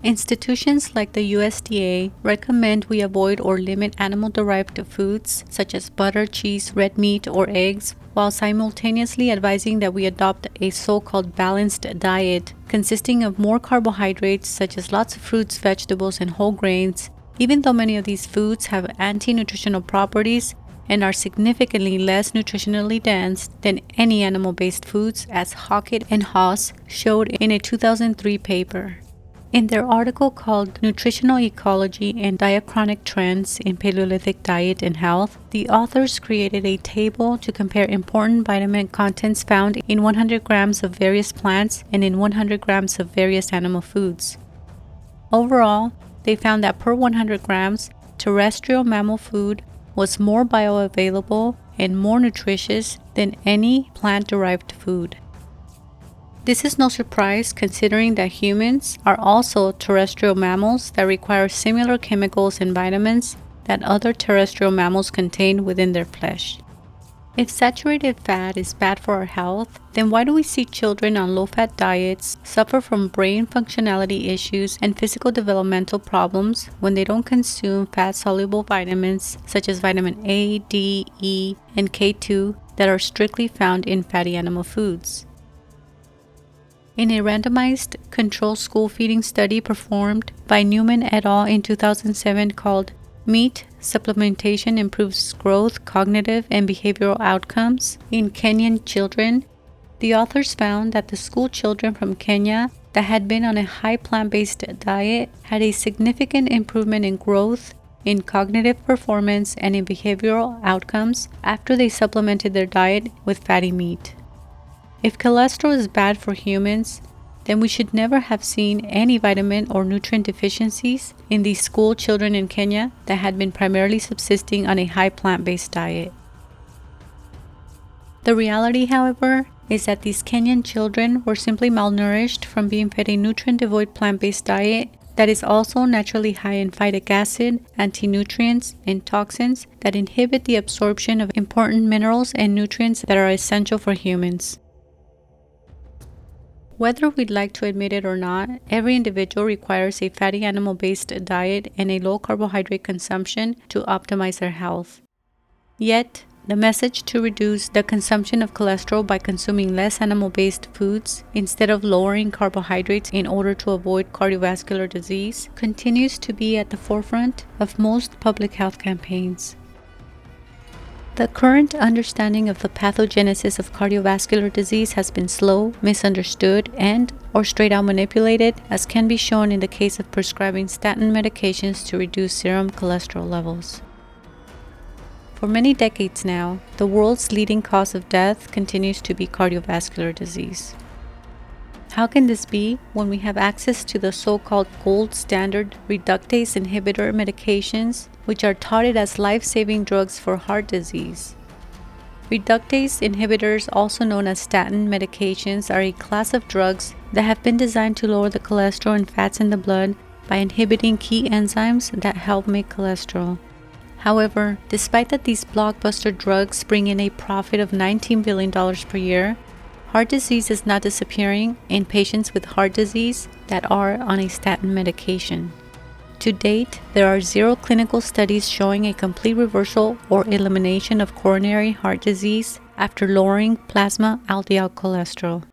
Institutions like the USDA recommend we avoid or limit animal-derived foods such as butter, cheese, red meat, or eggs, while simultaneously advising that we adopt a so-called balanced diet consisting of more carbohydrates such as lots of fruits, vegetables, and whole grains, even though many of these foods have anti-nutritional properties and are significantly less nutritionally dense than any animal-based foods, as Hockett and Haas showed in a 2003 paper. In their article called Nutritional Ecology and Diachronic Trends in Paleolithic Diet and Health, the authors created a table to compare important vitamin contents found in 100 grams of various plants and in 100 grams of various animal foods. Overall, they found that per 100 grams, terrestrial mammal food was more bioavailable and more nutritious than any plant-derived food. This is no surprise considering that humans are also terrestrial mammals that require similar chemicals and vitamins that other terrestrial mammals contain within their flesh. If saturated fat is bad for our health, then why do we see children on low-fat diets suffer from brain functionality issues and physical developmental problems when they don't consume fat-soluble vitamins such as vitamin A, D, E, and K2 that are strictly found in fatty animal foods? In a randomized controlled school feeding study performed by Newman et al. In 2007 called Meat Supplementation Improves Growth, Cognitive, and Behavioral Outcomes in Kenyan Children, the authors found that the school children from Kenya that had been on a high plant-based diet had a significant improvement in growth, in cognitive performance, and in behavioral outcomes after they supplemented their diet with fatty meat. If cholesterol is bad for humans, then we should never have seen any vitamin or nutrient deficiencies in these school children in Kenya that had been primarily subsisting on a high plant-based diet. The reality, however, is that these Kenyan children were simply malnourished from being fed a nutrient-devoid plant-based diet that is also naturally high in phytic acid, anti-nutrients, and toxins that inhibit the absorption of important minerals and nutrients that are essential for humans. Whether we'd like to admit it or not, every individual requires a fatty animal-based diet and a low carbohydrate consumption to optimize their health. Yet, the message to reduce the consumption of cholesterol by consuming less animal-based foods instead of lowering carbohydrates in order to avoid cardiovascular disease continues to be at the forefront of most public health campaigns. The current understanding of the pathogenesis of cardiovascular disease has been slow, misunderstood, or straight out manipulated, as can be shown in the case of prescribing statin medications to reduce serum cholesterol levels. For many decades now, the world's leading cause of death continues to be cardiovascular disease. How can this be when we have access to the so-called gold standard reductase inhibitor medications, which are touted as life-saving drugs for heart disease? Reductase inhibitors, also known as statin medications, are a class of drugs that have been designed to lower the cholesterol and fats in the blood by inhibiting key enzymes that help make cholesterol. However, despite that these blockbuster drugs bring in a profit of $19 billion per year, heart disease is not disappearing in patients with heart disease that are on a statin medication. To date, there are 0 clinical studies showing a complete reversal or elimination of coronary heart disease after lowering plasma LDL cholesterol.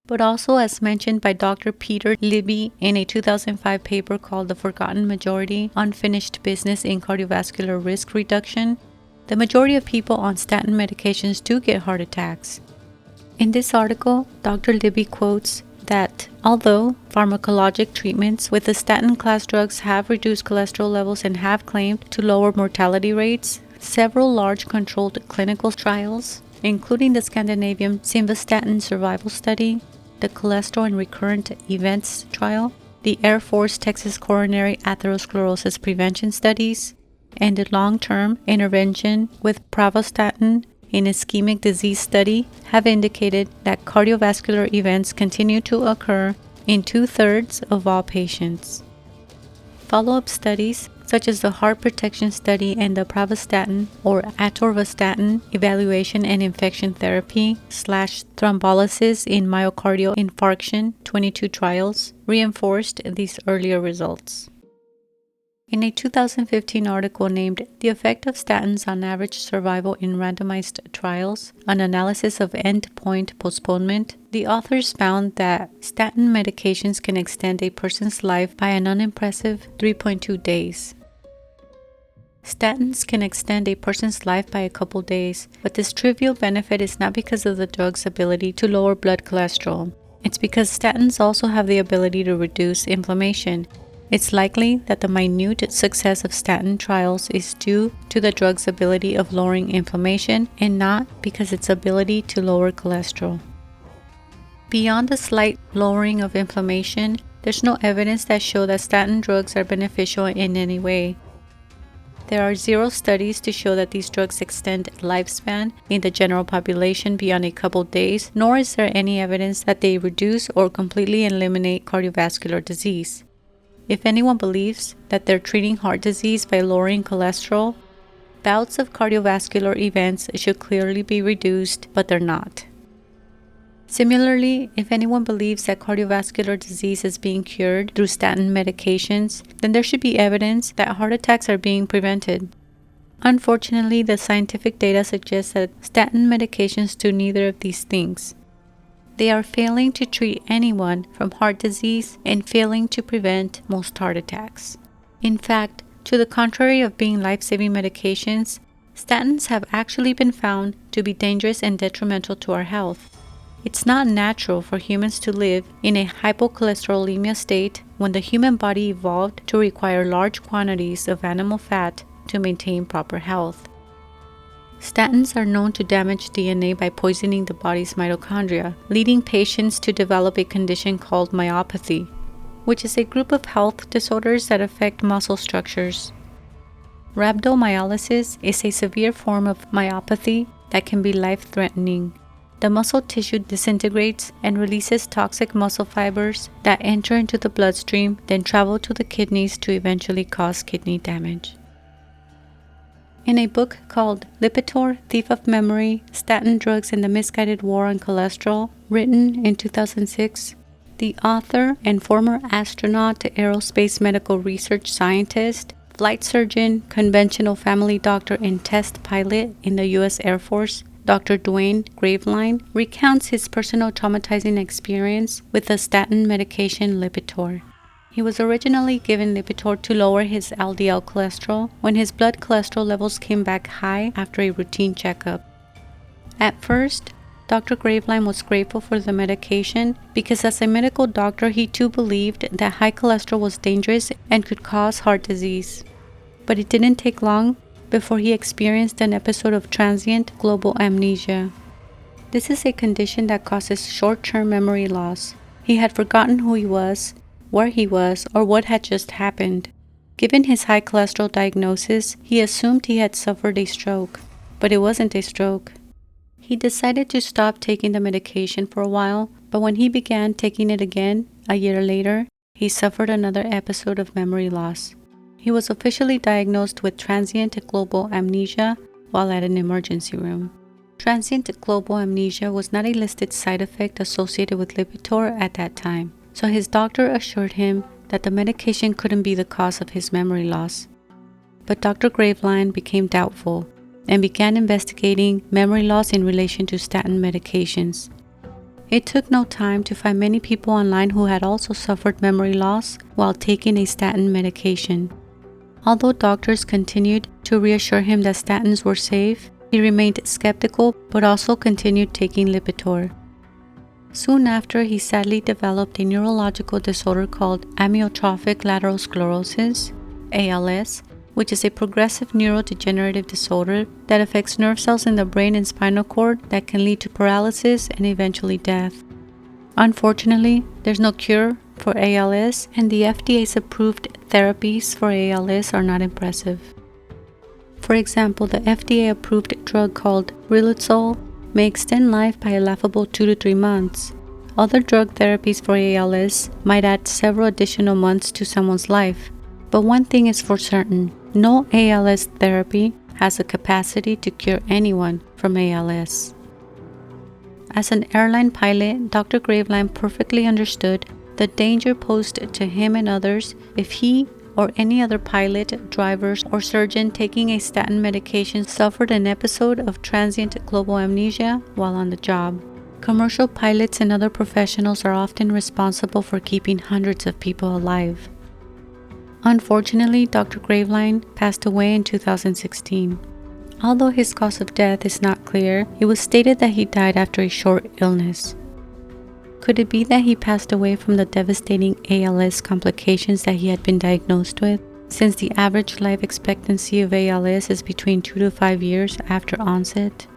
But also, as mentioned by Dr. Peter Libby in a 2005 paper called The Forgotten Majority: Unfinished Business in Cardiovascular Risk Reduction, the majority of people on statin medications do get heart attacks. In this article, Dr. Libby quotes that although pharmacologic treatments with the statin class drugs have reduced cholesterol levels and have claimed to lower mortality rates, several large controlled clinical trials, including the Scandinavian simvastatin survival study, the cholesterol and recurrent events trial, the Air Force Texas coronary atherosclerosis prevention studies, and the long-term intervention with pravastatin in ischemic disease study have indicated that cardiovascular events continue to occur in 2/3 of all patients. Follow-up studies, such as the heart protection study and the pravastatin or atorvastatin evaluation and infection therapy / thrombolysis in myocardial infarction 22 trials, reinforced these earlier results. In a 2015 article named The Effect of Statins on Average Survival in Randomized Trials, an analysis of endpoint postponement, the authors found that statin medications can extend a person's life by an unimpressive 3.2 days. Statins can extend a person's life by a couple days, but this trivial benefit is not because of the drug's ability to lower blood cholesterol. It's because statins also have the ability to reduce inflammation. It's likely that the minute success of statin trials is due to the drug's ability of lowering inflammation and not because its ability to lower cholesterol. Beyond the slight lowering of inflammation, there's no evidence that show that statin drugs are beneficial in any way. There are 0 studies to show that these drugs extend lifespan in the general population beyond a couple days, nor is there any evidence that they reduce or completely eliminate cardiovascular disease. If anyone believes that they're treating heart disease by lowering cholesterol, bouts of cardiovascular events should clearly be reduced, but they're not. Similarly, if anyone believes that cardiovascular disease is being cured through statin medications, then there should be evidence that heart attacks are being prevented. Unfortunately, the scientific data suggests that statin medications do neither of these things. They are failing to treat anyone from heart disease and failing to prevent most heart attacks. In fact, to the contrary of being life-saving medications, statins have actually been found to be dangerous and detrimental to our health. It's not natural for humans to live in a hypocholesterolemia state when the human body evolved to require large quantities of animal fat to maintain proper health. Statins are known to damage DNA by poisoning the body's mitochondria, leading patients to develop a condition called myopathy, which is a group of health disorders that affect muscle structures. Rhabdomyolysis is a severe form of myopathy that can be life-threatening. The muscle tissue disintegrates and releases toxic muscle fibers that enter into the bloodstream, then travel to the kidneys to eventually cause kidney damage. In a book called Lipitor, Thief of Memory, Statin Drugs and the Misguided War on Cholesterol, written in 2006, the author and former astronaut, aerospace medical research scientist, flight surgeon, conventional family doctor, and test pilot in the U.S. Air Force, Dr. Dwayne Graveline, recounts his personal traumatizing experience with the statin medication Lipitor. He was originally given Lipitor to lower his LDL cholesterol when his blood cholesterol levels came back high after a routine checkup. At first, Dr. Graveline was grateful for the medication because as a medical doctor he too believed that high cholesterol was dangerous and could cause heart disease. But it didn't take long before he experienced an episode of transient global amnesia. This is a condition that causes short-term memory loss. He had forgotten who he was, where he was, or what had just happened. Given his high cholesterol diagnosis, he assumed he had suffered a stroke, but it wasn't a stroke. He decided to stop taking the medication for a while, but when he began taking it again, a year later, he suffered another episode of memory loss. He was officially diagnosed with transient global amnesia while at an emergency room. Transient global amnesia was not a listed side effect associated with Lipitor at that time, so his doctor assured him that the medication couldn't be the cause of his memory loss. But Dr. Graveline became doubtful and began investigating memory loss in relation to statin medications. It took no time to find many people online who had also suffered memory loss while taking a statin medication. Although doctors continued to reassure him that statins were safe, he remained skeptical but also continued taking Lipitor. Soon after, he sadly developed a neurological disorder called amyotrophic lateral sclerosis, ALS, which is a progressive neurodegenerative disorder that affects nerve cells in the brain and spinal cord that can lead to paralysis and eventually death. Unfortunately, there's no cure for ALS, and the FDA's approved therapies for ALS are not impressive. For example, the FDA-approved drug called Riluzole may extend life by a laughable 2 to 3 months. Other drug therapies for ALS might add several additional months to someone's life. But one thing is for certain, no ALS therapy has the capacity to cure anyone from ALS. As an airline pilot, Dr. Graveline perfectly understood the danger posed to him and others if he or any other pilot, drivers, or surgeon taking a statin medication suffered an episode of transient global amnesia while on the job. Commercial pilots and other professionals are often responsible for keeping hundreds of people alive. Unfortunately, Dr. Graveline passed away in 2016. Although his cause of death is not clear, it was stated that he died after a short illness. Could it be that he passed away from the devastating ALS complications that he had been diagnosed with, since the average life expectancy of ALS is between 2 to 5 years after onset?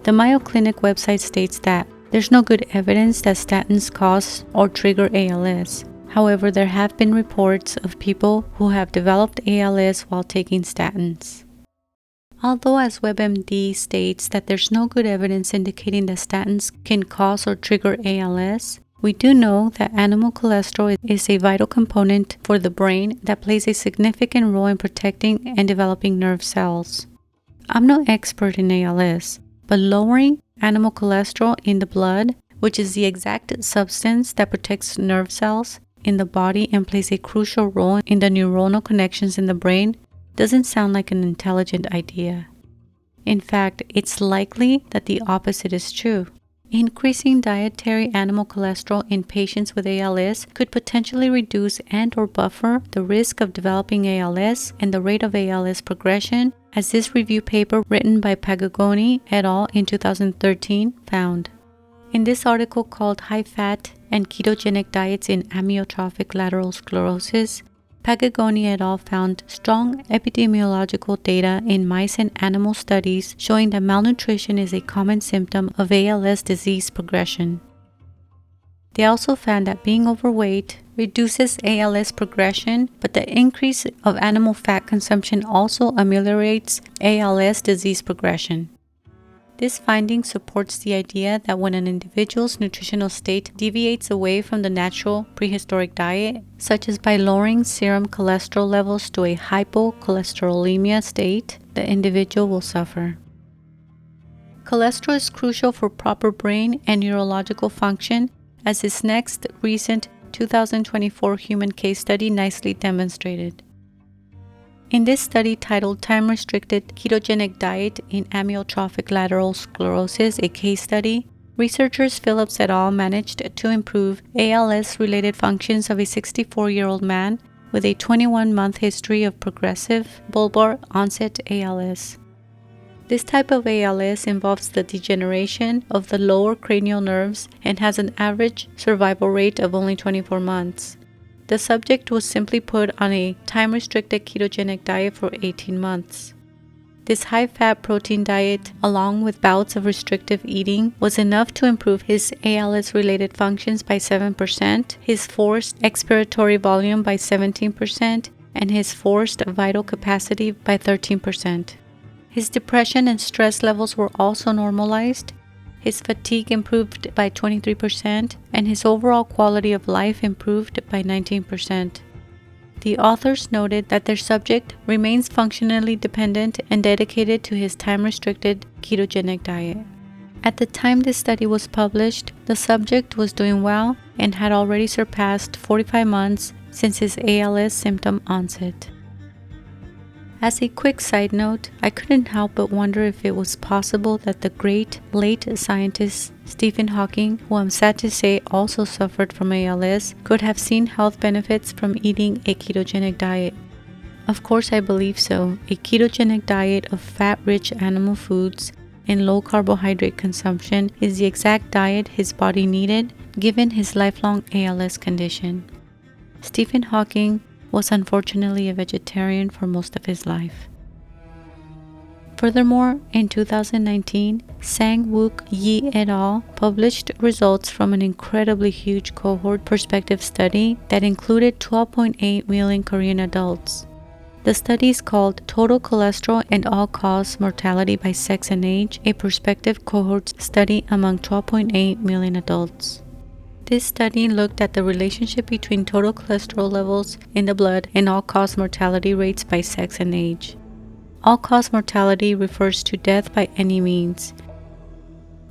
The Mayo Clinic website states that there's no good evidence that statins cause or trigger ALS. However, there have been reports of people who have developed ALS while taking statins. Although, as WebMD states that there's no good evidence indicating that statins can cause or trigger ALS, we do know that animal cholesterol is a vital component for the brain that plays a significant role in protecting and developing nerve cells. I'm no expert in ALS, but lowering animal cholesterol in the blood, which is the exact substance that protects nerve cells in the body and plays a crucial role in the neuronal connections in the brain, doesn't sound like an intelligent idea. In fact, it's likely that the opposite is true. Increasing dietary animal cholesterol in patients with ALS could potentially reduce and/or buffer the risk of developing ALS and the rate of ALS progression, as this review paper written by Pagagoni et al. In 2013 found. In this article called High-Fat and Ketogenic Diets in Amyotrophic Lateral Sclerosis, Pagagoni et al. Found strong epidemiological data in mice and animal studies showing that malnutrition is a common symptom of ALS disease progression. They also found that being overweight reduces ALS progression, but the increase of animal fat consumption also ameliorates ALS disease progression. This finding supports the idea that when an individual's nutritional state deviates away from the natural prehistoric diet, such as by lowering serum cholesterol levels to a hypocholesterolemia state, the individual will suffer. Cholesterol is crucial for proper brain and neurological function, as this next recent 2024 human case study nicely demonstrated. In this study titled Time-Restricted Ketogenic Diet in Amyotrophic Lateral Sclerosis, a case study, researchers Phillips et al. Managed to improve ALS-related functions of a 64-year-old man with a 21-month history of progressive bulbar onset ALS. This type of ALS involves the degeneration of the lower cranial nerves and has an average survival rate of only 24 months. The subject was simply put on a time-restricted ketogenic diet for 18 months. This high-fat protein diet, along with bouts of restrictive eating, was enough to improve his ALS-related functions by 7%, his forced expiratory volume by 17%, and his forced vital capacity by 13%. His depression and stress levels were also normalized. His fatigue improved by 23%, and his overall quality of life improved by 19%. The authors noted that their subject remains functionally dependent and dedicated to his time-restricted ketogenic diet. At the time this study was published, the subject was doing well and had already surpassed 45 months since his ALS symptom onset. As a quick side note, I couldn't help but wonder if it was possible that the great late scientist Stephen Hawking, who I'm sad to say also suffered from ALS, could have seen health benefits from eating a ketogenic diet. Of course I believe so. A ketogenic diet of fat-rich animal foods and low carbohydrate consumption is the exact diet his body needed given his lifelong ALS condition. Stephen Hawking was unfortunately a vegetarian for most of his life. Furthermore, in 2019, Sang-Wook Yi et al. Published results from an incredibly huge cohort prospective study that included 12.8 million Korean adults. The study is called Total Cholesterol and All-Cause Mortality by Sex and Age, a prospective cohort study among 12.8 million adults. This study looked at the relationship between total cholesterol levels in the blood and all-cause mortality rates by sex and age. All-cause mortality refers to death by any means.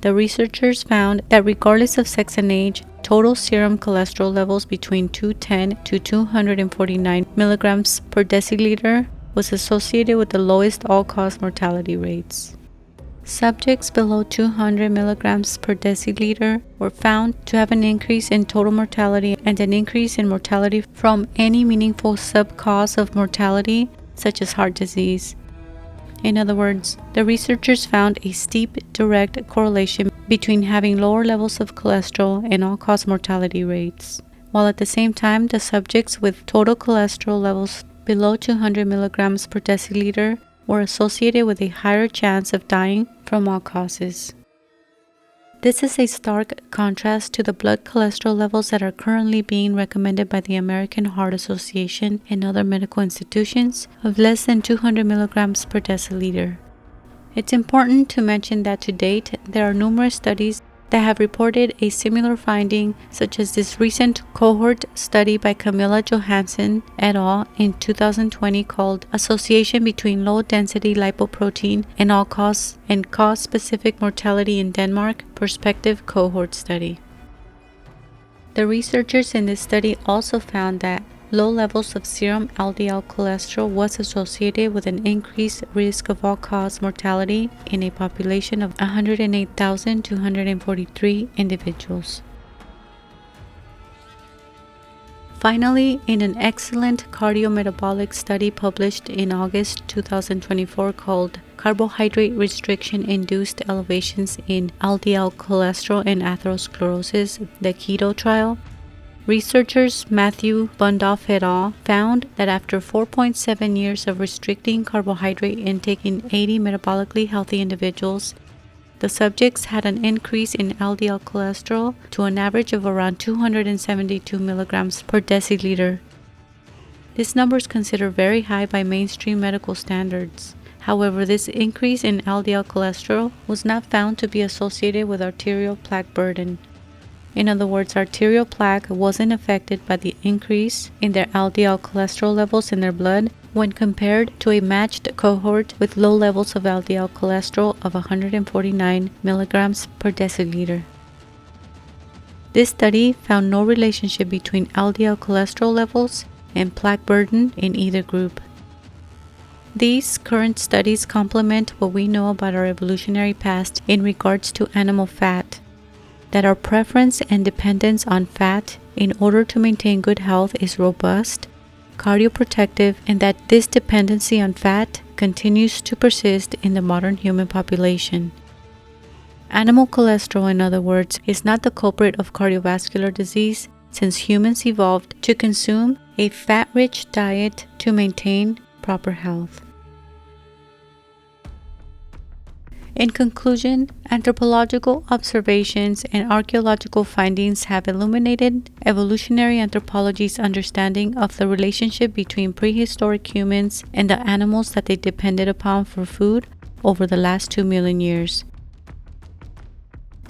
The researchers found that regardless of sex and age, total serum cholesterol levels between 210 to 249 milligrams per deciliter was associated with the lowest all-cause mortality rates. Subjects below 200 milligrams per deciliter were found to have an increase in total mortality and an increase in mortality from any meaningful sub-cause of mortality, such as heart disease. In other words, the researchers found a steep direct correlation between having lower levels of cholesterol and all-cause mortality rates, while at the same time the subjects with total cholesterol levels below 200 milligrams per deciliter were associated with a higher chance of dying from all causes. This is a stark contrast to the blood cholesterol levels that are currently being recommended by the American Heart Association and other medical institutions of less than 200 milligrams per deciliter. It's important to mention that to date, there are numerous studies that have reported a similar finding, such as this recent cohort study by Camilla Johansson et al. In 2020 called Association Between Low-Density Lipoprotein and All-Cause and Cause-Specific Mortality in Denmark Prospective Cohort Study. The researchers in this study also found that low levels of serum LDL cholesterol was associated with an increased risk of all-cause mortality in a population of 108,243 individuals. Finally, in an excellent cardiometabolic study published in August 2024 called Carbohydrate Restriction-Induced Elevations in LDL Cholesterol and Atherosclerosis, the KETO trial, researchers Matthew Bundoff et al. Found that after 4.7 years of restricting carbohydrate intake in 80 metabolically healthy individuals, the subjects had an increase in LDL cholesterol to an average of around 272 milligrams per deciliter. This number is considered very high by mainstream medical standards. However, this increase in LDL cholesterol was not found to be associated with arterial plaque burden. In other words, arterial plaque wasn't affected by the increase in their LDL cholesterol levels in their blood when compared to a matched cohort with low levels of LDL cholesterol of 149 milligrams per deciliter. This study found no relationship between LDL cholesterol levels and plaque burden in either group. These current studies complement what we know about our evolutionary past in regards to animal fat, that our preference and dependence on fat in order to maintain good health is robust, cardioprotective, and that this dependency on fat continues to persist in the modern human population. Animal cholesterol, in other words, is not the culprit of cardiovascular disease, since humans evolved to consume a fat-rich diet to maintain proper health. In conclusion, anthropological observations and archaeological findings have illuminated evolutionary anthropology's understanding of the relationship between prehistoric humans and the animals that they depended upon for food over the last 2 million years.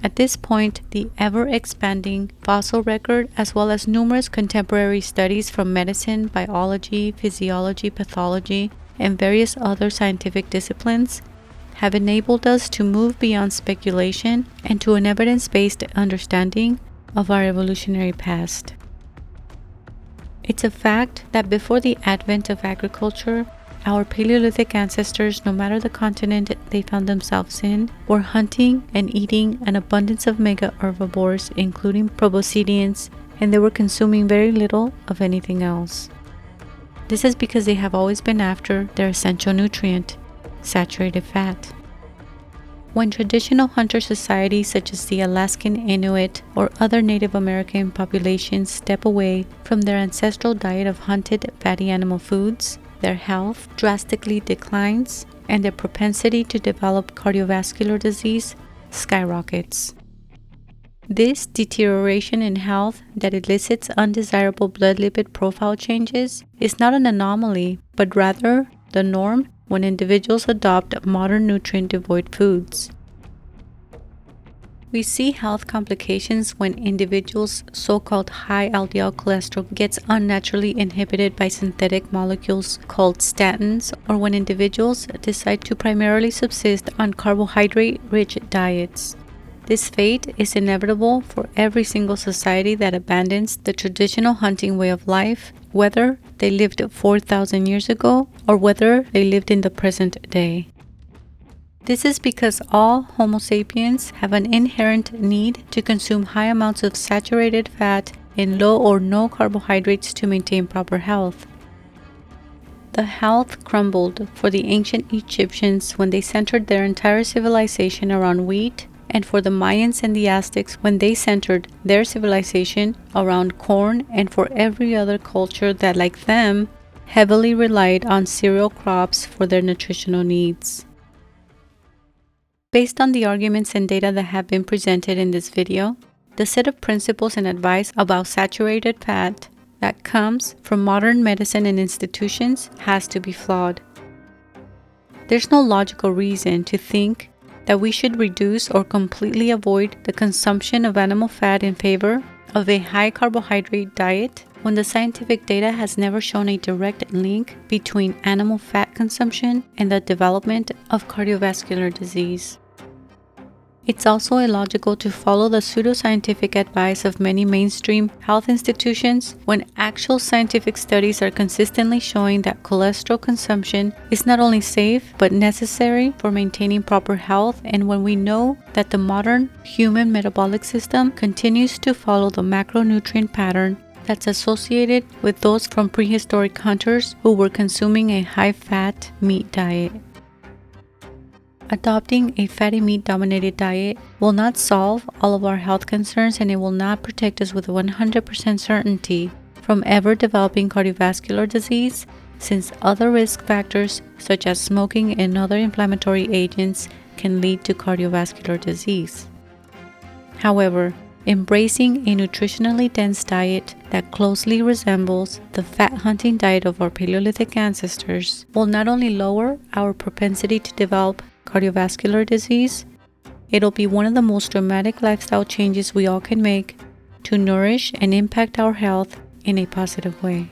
At this point, the ever-expanding fossil record, as well as numerous contemporary studies from medicine, biology, physiology, pathology, and various other scientific disciplines, have enabled us to move beyond speculation and to an evidence-based understanding of our evolutionary past. It's a fact that before the advent of agriculture, our Paleolithic ancestors, no matter the continent they found themselves in, were hunting and eating an abundance of mega herbivores, including proboscideans, and they were consuming very little of anything else. This is because they have always been after their essential nutrient, saturated fat. When traditional hunter societies such as the Alaskan Inuit or other Native American populations step away from their ancestral diet of hunted fatty animal foods, their health drastically declines and their propensity to develop cardiovascular disease skyrockets. This deterioration in health that elicits undesirable blood lipid profile changes is not an anomaly, but rather the norm when individuals adopt modern nutrient-devoid foods. We see health complications when individuals' so-called high LDL cholesterol gets unnaturally inhibited by synthetic molecules called statins, or when individuals decide to primarily subsist on carbohydrate-rich diets. This fate is inevitable for every single society that abandons the traditional hunting way of life, whether they lived 4,000 years ago or whether they lived in the present day. This is because all Homo sapiens have an inherent need to consume high amounts of saturated fat and low or no carbohydrates to maintain proper health. The health crumbled for the ancient Egyptians when they centered their entire civilization around wheat, and for the Mayans and the Aztecs when they centered their civilization around corn, and for every other culture that, like them, heavily relied on cereal crops for their nutritional needs. Based on the arguments and data that have been presented in this video, the set of principles and advice about saturated fat that comes from modern medicine and institutions has to be flawed. There's no logical reason to think that we should reduce or completely avoid the consumption of animal fat in favor of a high carbohydrate diet when the scientific data has never shown a direct link between animal fat consumption and the development of cardiovascular disease. It's also illogical to follow the pseudoscientific advice of many mainstream health institutions when actual scientific studies are consistently showing that cholesterol consumption is not only safe but necessary for maintaining proper health, and when we know that the modern human metabolic system continues to follow the macronutrient pattern that's associated with those from prehistoric hunters who were consuming a high-fat meat diet. Adopting a fatty meat-dominated diet will not solve all of our health concerns, and it will not protect us with 100% certainty from ever developing cardiovascular disease, since other risk factors such as smoking and other inflammatory agents can lead to cardiovascular disease. However, embracing a nutritionally dense diet that closely resembles the fat-hunting diet of our Paleolithic ancestors will not only lower our propensity to develop cardiovascular disease, it'll be one of the most dramatic lifestyle changes we all can make to nourish and impact our health in a positive way.